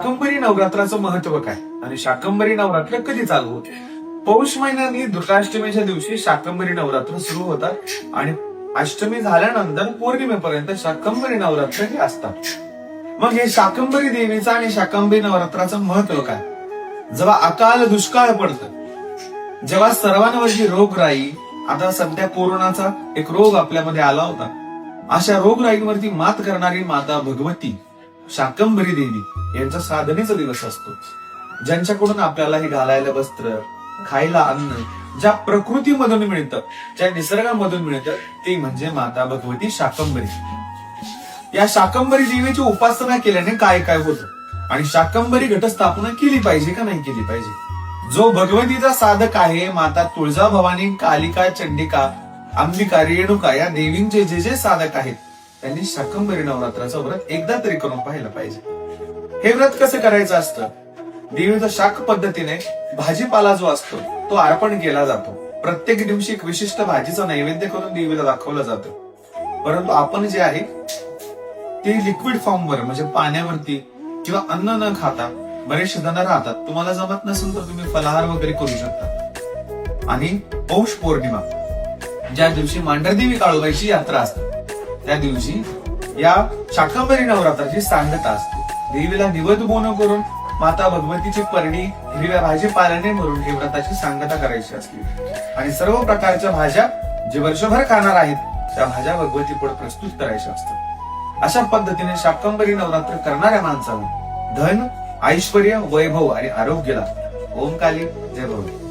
शाकंभरी नवरात्राचं महत्व काय आणि शाकंभरी नवरात्र कधी चालू होते? पौष महिन्यातली दुर्गाष्टमीच्या दिवशी शाकंभरी नवरात्र सुरू होतात आणि अष्टमी झाल्यानंतर पौर्णिमेपर्यंत शाकंभरी नवरात्र हे असतात. मग हे शाकंभरी देवीचं आणि शाकंभरी नवरात्राचं महत्व काय? जेव्हा अकाल दुष्काळ पडतं, जेव्हा सर्वांवरची रोगराई, आता सध्या कोरोनाचा एक रोग आपल्यामध्ये आला होता, अशा रोगराईंवरती मात करणारी माता भगवती शाकंभरी देवी यांचा साधनेचा दिवस असतो. ज्यांच्याकडून आपल्याला हे घालायला वस्त्र, खायला अन्न, ज्या प्रकृतीमधून मिळतं, ज्या निसर्गामधून मिळतं, ते म्हणजे माता भगवती शाकंभरी. या शाकंभरी देवीची उपासना केल्याने काय काय होतं आणि शाकंभरी घटस्थापना केली पाहिजे का नाही केली पाहिजे? जो भगवतीचा साधक आहे, माता तुळजाभवानी, कालिका, चंडिका, अंबिका, रेणुका या देवींचे जे जे साधक आहेत, त्यांनी शाकंभरी नवरात्राचं व्रत एकदा तरी करून पाहिलं पाहिजे. हे व्रत कसं करायचं असतं? देवीचा शाक पद्धतीने भाजीपाला जो असतो तो अर्पण केला जातो. प्रत्येक दिवशी एक विशिष्ट भाजीचं नैवेद्य करून देवीला दाखवलं जातं. परंतु आपण जे आहे ते लिक्विड फॉर्मवर म्हणजे पाण्यावरती किंवा अन्न न खाता बरेचसे जण राहतात. तुम्हाला जमत नसेल तर तुम्ही फलाहार वगैरे करू शकता. आणि पौष पौर्णिमा ज्या दिवशी मांढरदेवी काळोबाईची यात्रा असते, त्या दिवशी या शाकंभरी नवरात्राची सांगता असते. देवीला निवद बोन करून माता भगवतीची परडी हिरव्या भाजीपाल्याने भरून ही व्रताची सांगता करायची असते आणि सर्व प्रकारच्या भाज्या जे वर्षभर खाणार आहेत त्या भाज्या भगवती पुढे प्रस्तुत करायच्या असतात. अशा पद्धतीने शाकंभरी नवरात्र करणाऱ्या माणसाला धन, ऐश्वर्य, वैभव आणि आरोग्य लाभतं. ओम काली जय भवानी.